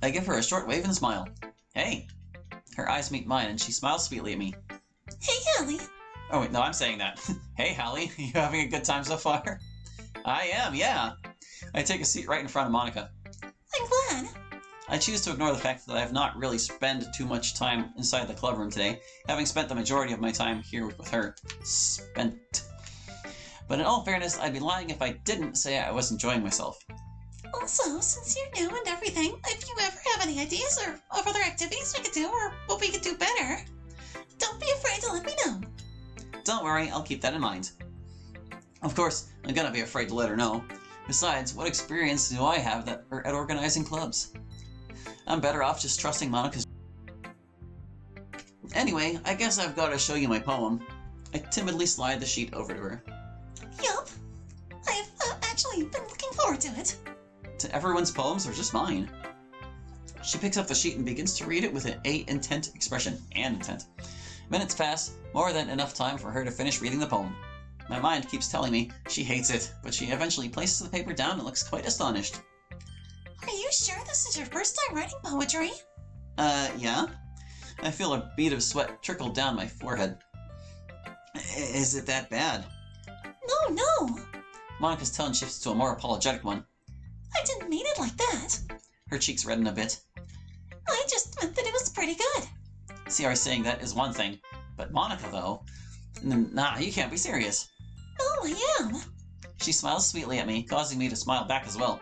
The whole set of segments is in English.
I give her a short wave and smile. Hey! Her eyes meet mine and she smiles sweetly at me. Hey, Hallie. Oh wait, no, I'm saying that. Hey, Hallie, you having a good time so far? I am, yeah. I take a seat right in front of Monica. I'm glad. I choose to ignore the fact that I have not really spent too much time inside the club room today, having spent the majority of my time here with her. Spent. But in all fairness, I'd be lying if I didn't say I was enjoying myself. Also, since you're new and everything, if you ever have any ideas or of other activities we could do or what we could do better, don't be afraid to let me know. Don't worry, I'll keep that in mind. Of course, I'm gonna be afraid to let her know. Besides, what experience do I have at organizing clubs? I'm better off just trusting Monica's. Anyway, I guess I've got to show you my poem. I timidly slide the sheet over to her. Yup. I've actually been looking forward to it. To everyone's poems or just mine? She picks up the sheet and begins to read it with an intent expression. And intent. Minutes pass, more than enough time for her to finish reading the poem. My mind keeps telling me she hates it, but she eventually places the paper down and looks quite astonished. Are you sure this is your first time writing poetry? Yeah? I feel a bead of sweat trickle down my forehead. Is it that bad? No. Monica's tone shifts to a more apologetic one. I didn't mean it like that. Her cheeks redden a bit. I just meant that it was pretty good. Sayori saying that is one thing, but Monica, though? Nah, you can't be serious. No, I am. She smiles sweetly at me, causing me to smile back as well.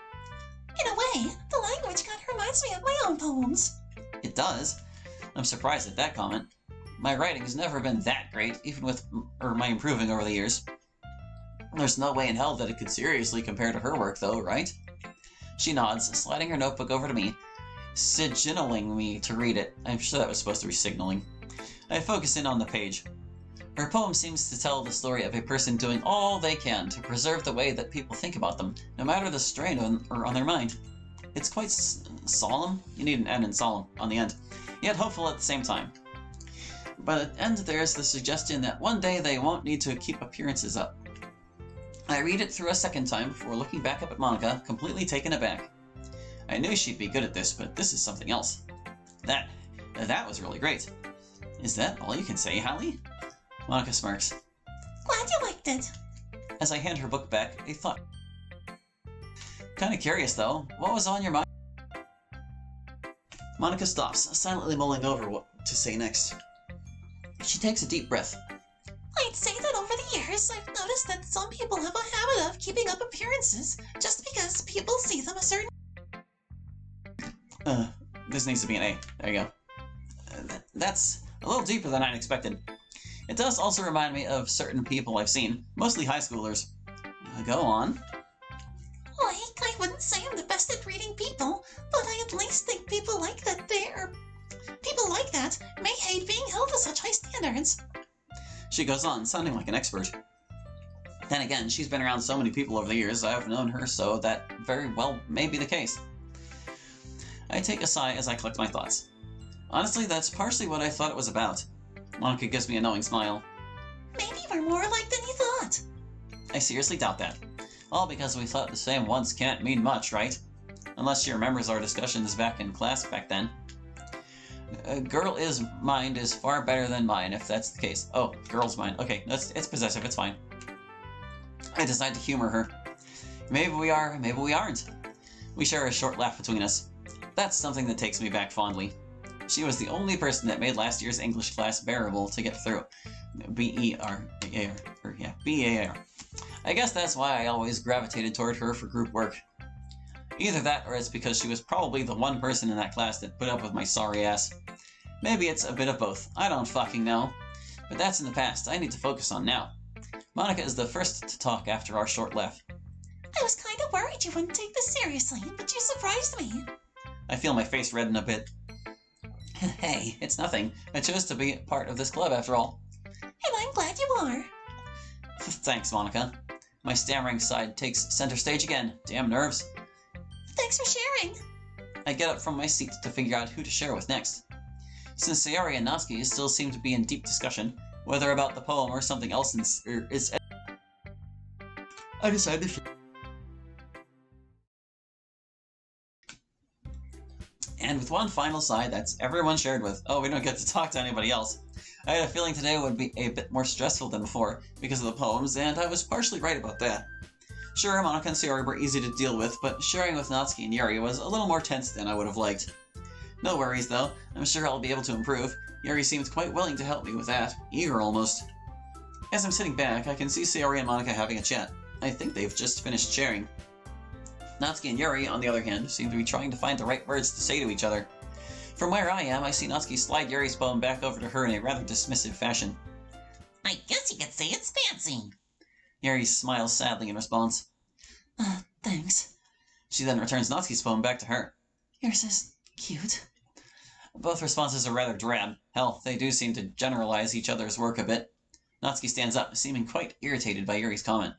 In a way, the language kind of reminds me of my own poems. It does. I'm surprised at that comment. My writing has never been that great, even with my improving over the years. There's no way in hell that it could seriously compare to her work, though, right? She nods, sliding her notebook over to me, signaling me to read it. I'm sure that was supposed to be signaling. I focus in on the page. Her poem seems to tell the story of a person doing all they can to preserve the way that people think about them, no matter the strain on their mind. It's quite solemn. You need an N in solemn on the end, yet hopeful at the same time. By the end, there's the suggestion that one day they won't need to keep appearances up. I read it through a second time before looking back up at Monica, completely taken aback. I knew she'd be good at this, but this is something else. That was really great. Is that all you can say, Hallie? Monica smirks. Glad you liked it. As I hand her book back, a thought. Kinda curious, though. What was on your mind? Monica stops, silently mulling over what to say next. She takes a deep breath. I'd say that over the years, I've noticed that some people have a habit of keeping up appearances just because people see them a certain... This needs to be an A. There you go. That's a little deeper than I'd expected. It does also remind me of certain people I've seen, mostly high schoolers. Go on. Like, I wouldn't say I'm the best at reading people, but I at least think people like that people like that may hate being held to such high standards. She goes on, sounding like an expert. Then again, she's been around so many people over the years, I've known her, so that very well may be the case. I take a sigh as I collect my thoughts. Honestly, that's partially what I thought it was about. Monica gives me a knowing smile. Maybe we're more alike than you thought. I seriously doubt that. All because we thought the same once can't mean much, right? Unless she remembers our discussions back in class back then. A girl's mind is far better than mine, if that's the case. Oh, girl's mind. Okay, it's possessive, it's fine. I decide to humor her. Maybe we are, maybe we aren't. We share a short laugh between us. That's something that takes me back fondly. She was the only person that made last year's English class bearable to get through. B-E-R-A-R. Yeah, B-A-R. I guess that's why I always gravitated toward her for group work. Either that, or it's because she was probably the one person in that class that put up with my sorry ass. Maybe it's a bit of both. I don't fucking know. But that's in the past. I need to focus on now. Monica is the first to talk after our short laugh. I was kind of worried you wouldn't take this seriously, but you surprised me. I feel my face redden a bit. Hey, it's nothing. I chose to be part of this club after all. And I'm glad you are. Thanks, Monica. My stammering side takes center stage again. Damn nerves. Thanks for sharing. I get up from my seat to figure out who to share with next. Since Sayori and Natsuki still seem to be in deep discussion, whether about the poem or something else I decide to And with one final sigh that's everyone shared with, oh, we don't get to talk to anybody else. I had a feeling today would be a bit more stressful than before because of the poems, and I was partially right about that. Sure, Monica and Sayori were easy to deal with, but sharing with Natsuki and Yuri was a little more tense than I would have liked. No worries, though. I'm sure I'll be able to improve. Yuri seemed quite willing to help me with that, eager almost. As I'm sitting back, I can see Sayori and Monica having a chat. I think they've just finished sharing. Natsuki and Yuri, on the other hand, seem to be trying to find the right words to say to each other. From where I am, I see Natsuki slide Yuri's poem back over to her in a rather dismissive fashion. I guess you could say it's fancy. Yuri smiles sadly in response. Thanks. She then returns Natsuki's poem back to her. Yours is cute. Both responses are rather drab. Hell, they do seem to generalize each other's work a bit. Natsuki stands up, seeming quite irritated by Yuri's comment.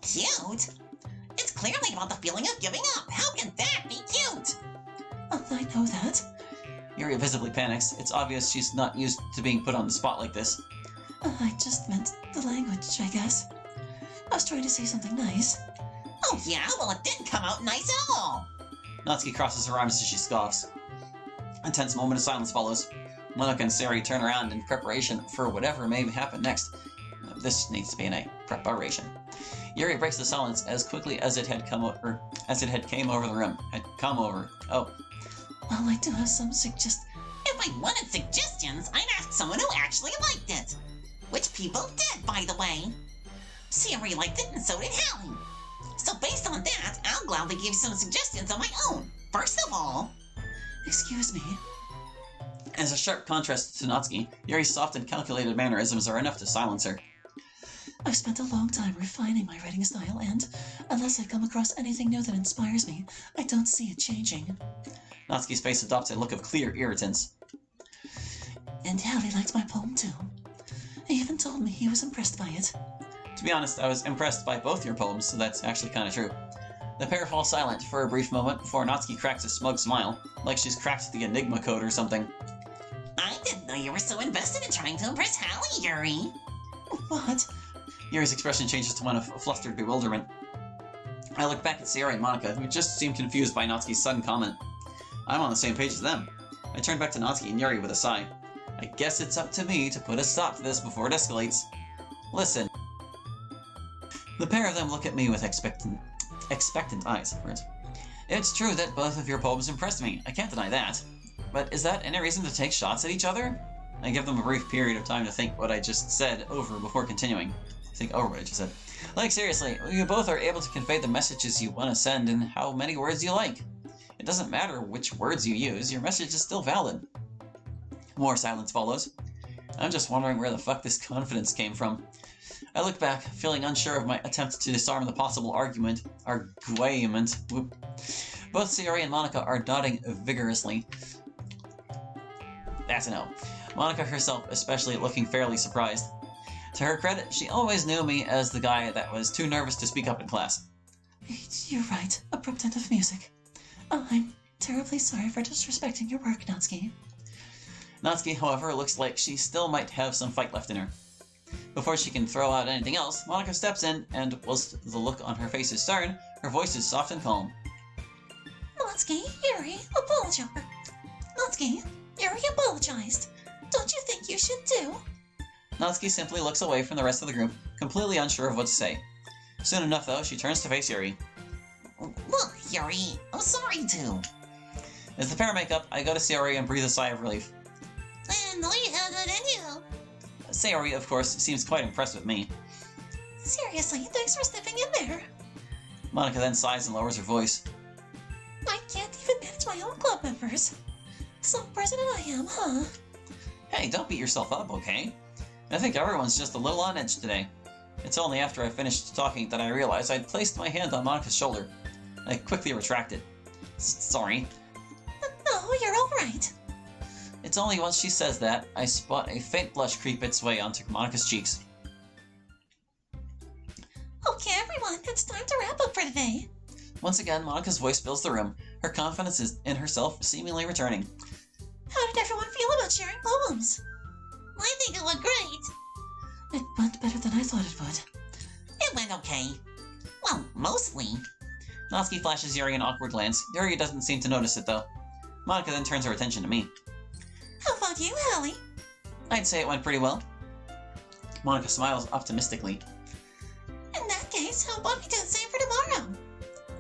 Cute? It's clearly about the feeling of giving up. How can that be cute? I know that. Yuri visibly panics. It's obvious she's not used to being put on the spot like this. I just meant the language, I guess. I was trying to say something nice. Oh yeah? Well, it didn't come out nice at all. Natsuki crosses her arms as she scoffs. A tense moment of silence follows. Monica and Sayori turn around in preparation for whatever may happen next. This needs to be in a preparation. Yuri breaks the silence as quickly as it had came over the room. Oh. Well, I do have some If I wanted suggestions, I'd ask someone who actually liked it. Which people did, by the way. Sayori liked it and so did Hallie. So based on that, I'll gladly give you some suggestions of my own. First of all... Excuse me. As a sharp contrast to Natsuki, Yuri's soft and calculated mannerisms are enough to silence her. I've spent a long time refining my writing style, and unless I come across anything new that inspires me, I don't see it changing. Natsuki's face adopts a look of clear irritance. And Hallie liked my poem too. He even told me he was impressed by it. To be honest, I was impressed by both your poems, so that's actually kind of true. The pair fall silent for a brief moment before Natsuki cracks a smug smile, like she's cracked the Enigma code or something. I didn't know you were so invested in trying to impress Hallie, Yuri. What? Yuri's expression changes to one of flustered bewilderment. I look back at Sayori and Monica, who just seem confused by Natsuki's sudden comment. I'm on the same page as them. I turn back to Natsuki and Yuri with a sigh. I guess it's up to me to put a stop to this before it escalates. Listen. The pair of them look at me with expectant eyes. It's true that both of your poems impressed me. I can't deny that. But is that any reason to take shots at each other? I give them a brief period of time to think what I just said over before continuing. Think over what I just said. Like, seriously, you both are able to convey the messages you want to send in how many words you like. It doesn't matter which words you use, your message is still valid. More silence follows. I'm just wondering where the fuck this confidence came from. I look back, feeling unsure of my attempt to disarm the possible argument. Both Sayori and Monica are nodding vigorously. That's a no. Monica herself especially looking fairly surprised. To her credit, she always knew me as the guy that was too nervous to speak up in class. You're right, abrupt of music. I'm terribly sorry for disrespecting your work, Natsuki. Natsuki, however, looks like she still might have some fight left in her. Before she can throw out anything else, Monica steps in, and whilst the look on her face is stern, her voice is soft and calm. Natsuki, Yuri, apologize. Natsuki, Yuri apologized. Don't you think you should too? Natsuki simply looks away from the rest of the group, completely unsure of what to say. Soon enough, though, she turns to face Yuri. Look, Yuri, I'm sorry too. As the pair make up, I go to Sayori and breathe a sigh of relief. And I had it in you. Sayori, of course, seems quite impressed with me. Seriously, thanks for stepping in there. Monica then sighs and lowers her voice. I can't even manage my own club members. Some president I am, huh? Hey, don't beat yourself up, okay? I think everyone's just a little on edge today. It's only after I finished talking that I realized I'd placed my hand on Monica's shoulder. I quickly retracted. Sorry. No, you're all right. It's only once she says that, I spot a faint blush creep its way onto Monica's cheeks. Okay, everyone, it's time to wrap up for today. Once again, Monica's voice fills the room, her confidence in herself seemingly returning. How did everyone feel about sharing poems? I think it went great. It went better than I thought it would. It went okay. Well, mostly. Natsuki flashes Yuri an awkward glance. Yuri doesn't seem to notice it, though. Monica then turns her attention to me. How about you, Hallie? I'd say it went pretty well. Monica smiles optimistically. In that case, how about we do the same for tomorrow?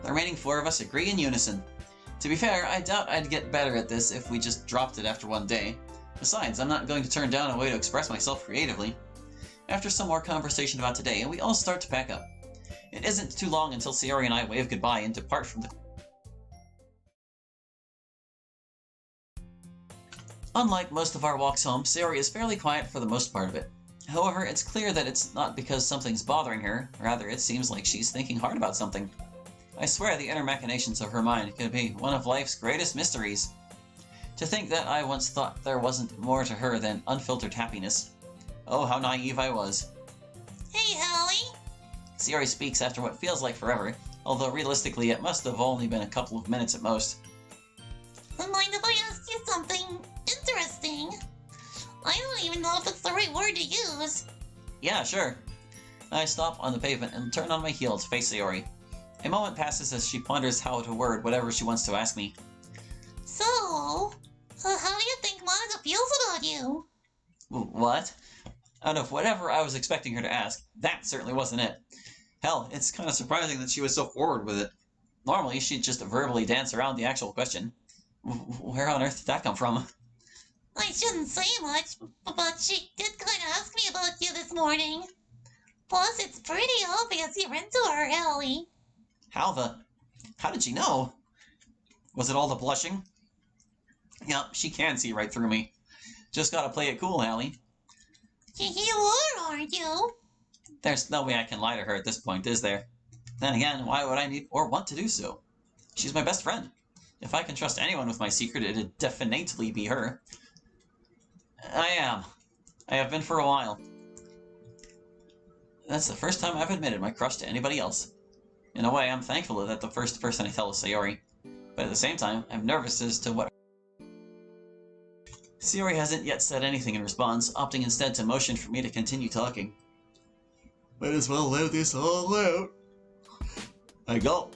The remaining 4 of us agree in unison. To be fair, I doubt I'd get better at this if we just dropped it after one day. Besides, I'm not going to turn down a way to express myself creatively. After some more conversation about today, we all start to pack up. It isn't too long until Sayori and I wave goodbye and depart from the... Unlike most of our walks home, Sayori is fairly quiet for the most part of it. However, it's clear that it's not because something's bothering her, rather it seems like she's thinking hard about something. I swear the inner machinations of her mind could be one of life's greatest mysteries. To think that I once thought there wasn't more to her than unfiltered happiness. Oh, how naive I was. Hey, Hallie. Sayori speaks after what feels like forever, although realistically it must have only been a couple of minutes at most. Mind if I ask you something interesting? I don't even know if it's the right word to use. Yeah, sure. I stop on the pavement and turn on my heel to face Sayori. A moment passes as she ponders how to word whatever she wants to ask me. So, how do you think Monica feels about you? What? Out of whatever I was expecting her to ask, that certainly wasn't it. Hell, it's kind of surprising that she was so forward with it. Normally, she'd just verbally dance around the actual question. Where on earth did that come from? I shouldn't say much, but she did kind of ask me about you this morning. Plus, it's pretty obvious you're into her, Hallie. How did she know? Was it all the blushing? Yep, she can see right through me. Just gotta play it cool, Hallie. You are, aren't you? There's no way I can lie to her at this point, is there? Then again, why would I need or want to do so? She's my best friend. If I can trust anyone with my secret, it'd definitely be her. I am. I have been for a while. That's the first time I've admitted my crush to anybody else. In a way, I'm thankful that the first person I tell is Sayori. But at the same time, I'm nervous as to what... Sayori hasn't yet said anything in response, opting instead to motion for me to continue talking. Might as well let this all out. I go.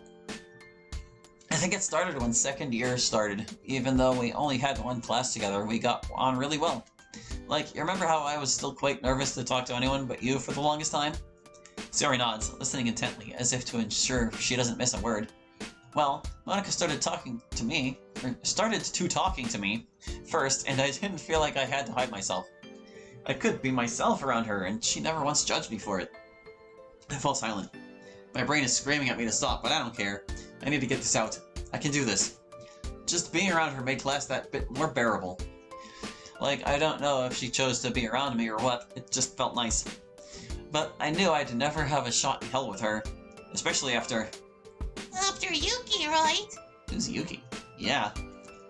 I think it started when second year started. Even though we only had one class together, we got on really well. Like, you remember how I was still quite nervous to talk to anyone but you for the longest time? Sayori nods, listening intently, as if to ensure she doesn't miss a word. Well, Monica started talking to me first, and I didn't feel like I had to hide myself. I could be myself around her, and she never once judged me for it. I fall silent. My brain is screaming at me to stop, but I don't care. I need to get this out. I can do this. Just being around her made class that bit more bearable. Like, I don't know if she chose to be around me or what, it just felt nice. But I knew I'd never have a shot in hell with her. Especially after... After Yuki, right? Who's Yuki? Yeah.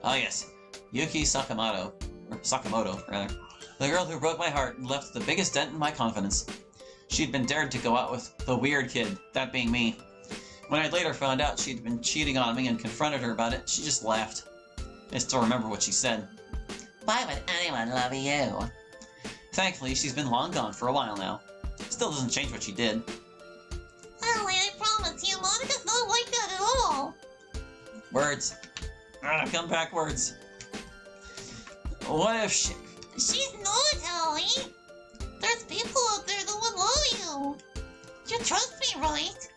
Oh yes. Yuki Sakamoto. Or Sakamoto, rather. The girl who broke my heart and left the biggest dent in my confidence. She'd been dared to go out with the weird kid, that being me. When I later found out she'd been cheating on me and confronted her about it, she just laughed. I still remember what she said. Why would anyone love you? Thankfully, she's been long gone for a while now. Still doesn't change what she did. Hallie, I promise you, Monica's not like that at all. Words. Come back, words. What if she... She's not, Hallie. There's people out there that would love you. You trust me, right?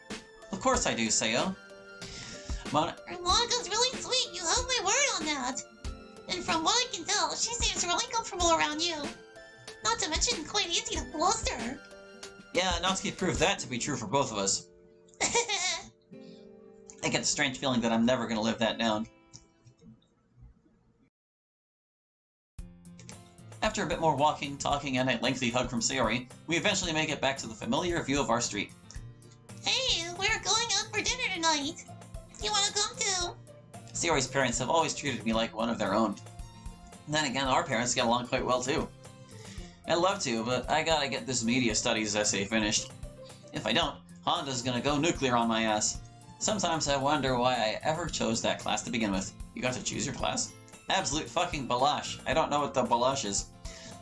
Of course I do, Sayo. Monica's really sweet, you have my word on that. And from what I can tell, she seems really comfortable around you. Not to mention quite easy to fluster. Yeah, Natsuki proved that to be true for both of us. I get the strange feeling that I'm never going to live that down. After a bit more walking, talking, and a lengthy hug from Sayori, we eventually make it back to the familiar view of our street. Hey, we're going out for dinner tonight. You wanna come too? Sayori's parents have always treated me like one of their own. Then again, our parents get along quite well too. I'd love to, but I gotta get this media studies essay finished. If I don't, Honda's gonna go nuclear on my ass. Sometimes I wonder why I ever chose that class to begin with. You got to choose your class? Absolute fucking balash. I don't know what the balash is.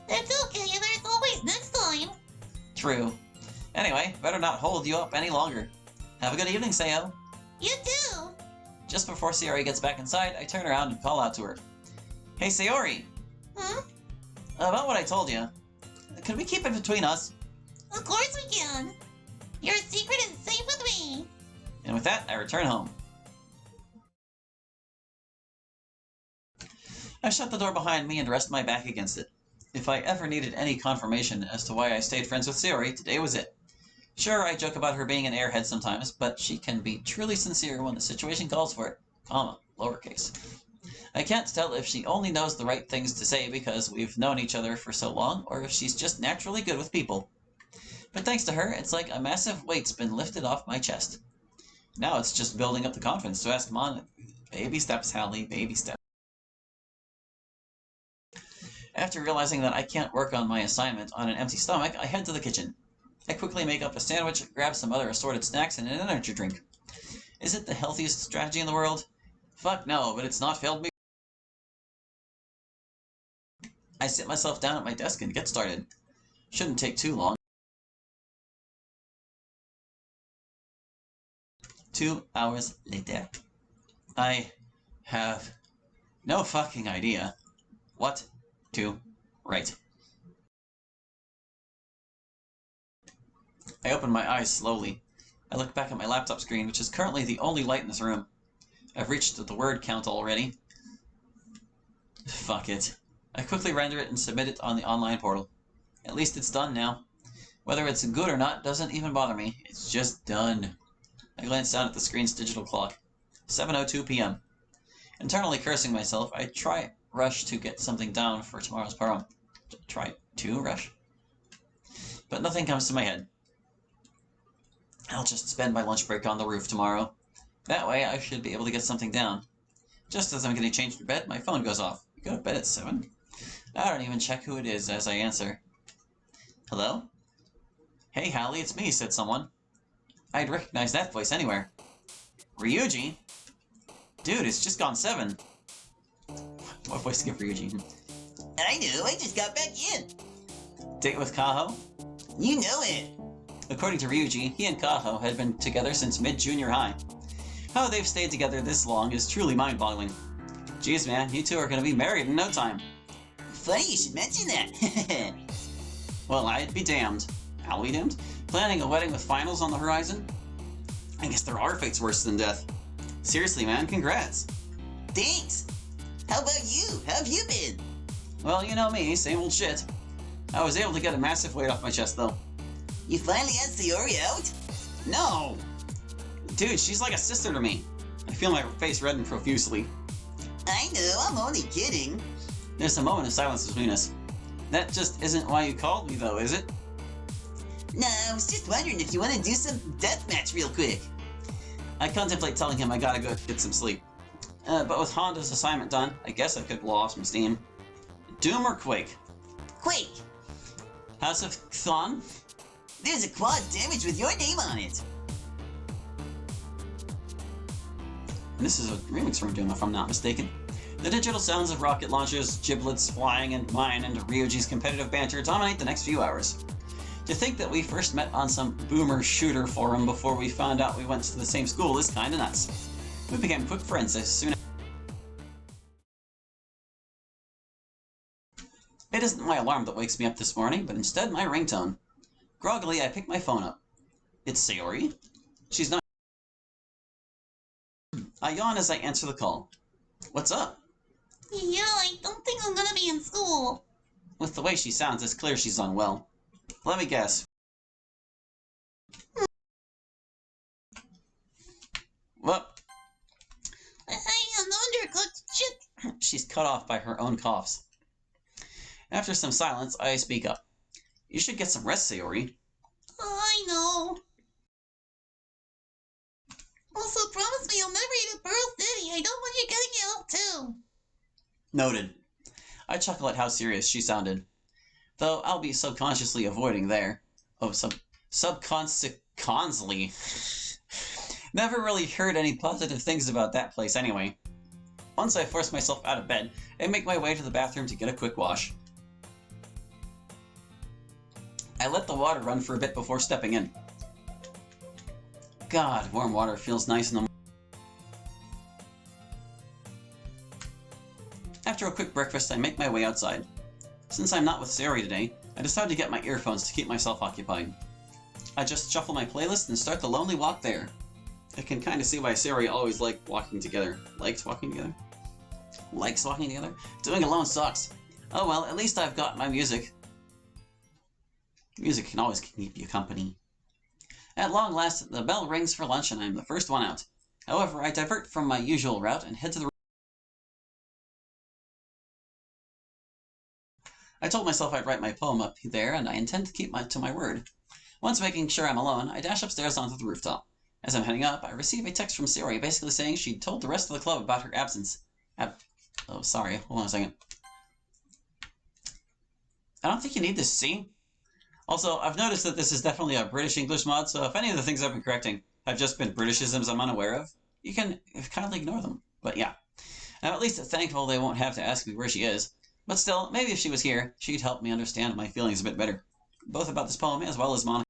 It's okay, there's always next time. True. Anyway, better not hold you up any longer. Have a good evening, Sayo. You too. Just before Sayori gets back inside, I turn around and call out to her. Hey, Sayori! Hmm? About what I told you. Could we keep it between us? Of course we can. Your secret is safe with me. And with that, I return home. I shut the door behind me and rest my back against it. If I ever needed any confirmation as to why I stayed friends with Sayori, today was it. Sure, I joke about her being an airhead sometimes, but she can be truly sincere when the situation calls for it, comma, lowercase. I can't tell if she only knows the right things to say because we've known each other for so long, or if she's just naturally good with people. But thanks to her, it's like a massive weight's been lifted off my chest. Now it's just building up the confidence to ask Come on, baby steps, Hallie, baby steps. After realizing that I can't work on my assignment on an empty stomach, I head to the kitchen. I quickly make up a sandwich, grab some other assorted snacks, and an energy drink. Is it the healthiest strategy in the world? Fuck no, but it's not failed me. I sit myself down at my desk and get started. Shouldn't take too long. 2 hours later. I have no fucking idea what to write. I open my eyes slowly. I look back at my laptop screen, which is currently the only light in this room. I've reached the word count already. Fuck it. I quickly render it and submit it on the online portal. At least it's done now. Whether it's good or not doesn't even bother me. It's just done. I glance down at the screen's digital clock. 7:02 p.m. Internally cursing myself, I rush to get something down for tomorrow's prom. Rush? But nothing comes to my head. I'll just spend my lunch break on the roof tomorrow. That way I should be able to get something down. Just as I'm getting changed for bed, my phone goes off. You go to bed at 7? I don't even check who it is as I answer. Hello? Hey, Hallie, it's me, said someone. I'd recognize that voice anywhere. Ryuji? Dude, it's just gone 7. What voice to give Ryuji? I know, I just got back in. Date with Kaho? You know it. According to Ryuji, he and Kaho had been together since mid-junior high. How they've stayed together this long is truly mind-boggling. Jeez, man, you two are going to be married in no time. Funny you should mention that. Well, I'd be damned. I'll be damned? Planning a wedding with finals on the horizon? I guess there are fates worse than death. Seriously, man, congrats. Thanks. How about you? How have you been? Well, you know me, same old shit. I was able to get a massive weight off my chest, though. You finally had Sayori out? No! Dude, she's like a sister to me. I feel my face redden profusely. I know, I'm only kidding. There's a moment of silence between us. That just isn't why you called me, though, is it? No, I was just wondering if you want to do some deathmatch real quick. I contemplate telling him I gotta go get some sleep. But with Honda's assignment done, I guess I could blow off some steam. Doom or Quake? Quake! House of Thon? There's a quad damage with your name on it. And this is a remix from Doom, if I'm not mistaken. The digital sounds of rocket launches, giblets flying, and mine and Ryuji's competitive banter dominate the next few hours. To think that we first met on some boomer shooter forum before we found out we went to the same school is kinda nuts. We became quick friends as soon as... It isn't my alarm that wakes me up this morning, but instead my ringtone. Groggily, I pick my phone up. It's Sayori? She's not... I yawn as I answer the call. What's up? Yeah, I don't think I'm gonna be in school. With the way she sounds, it's clear she's unwell. Let me guess. What? I am undercooked shit. She's cut off by her own coughs. After some silence, I speak up. You should get some rest, Sayori. I know. Also, promise me you'll never eat at Pearl City. I don't want you getting ill, too. Noted. I chuckle at how serious she sounded. Though I'll be subconsciously avoiding there. Oh, subconsciously. Never really heard any positive things about that place anyway. Once I force myself out of bed, I make my way to the bathroom to get a quick wash. I let the water run for a bit before stepping in. God, warm water feels nice in the morning. After a quick breakfast, I make my way outside. Since I'm not with Sayori today, I decided to get my earphones to keep myself occupied. I just shuffle my playlist and start the lonely walk there. I can kind of see why Sayori always liked walking together. Likes walking together? Likes walking together? Doing alone sucks. Oh well, at least I've got my music. Music can always keep you company. At long last, the bell rings for lunch and I'm the first one out. However, I divert from my usual route and head to the... I told myself I'd write my poem up there, and I intend to keep to my word. Once making sure I'm alone, I dash upstairs onto the rooftop. As I'm heading up, I receive a text from Sayori basically saying she'd told the rest of the club about her absence. Oh, sorry. Hold on a second. I don't think you need this, see? Also, I've noticed that this is definitely a British English mod, so if any of the things I've been correcting have just been Britishisms I'm unaware of, you can kindly ignore them. But yeah. I'm at least thankful they won't have to ask me where she is. But still, maybe if she was here, she'd help me understand my feelings a bit better. Both about this poem as well as Monica.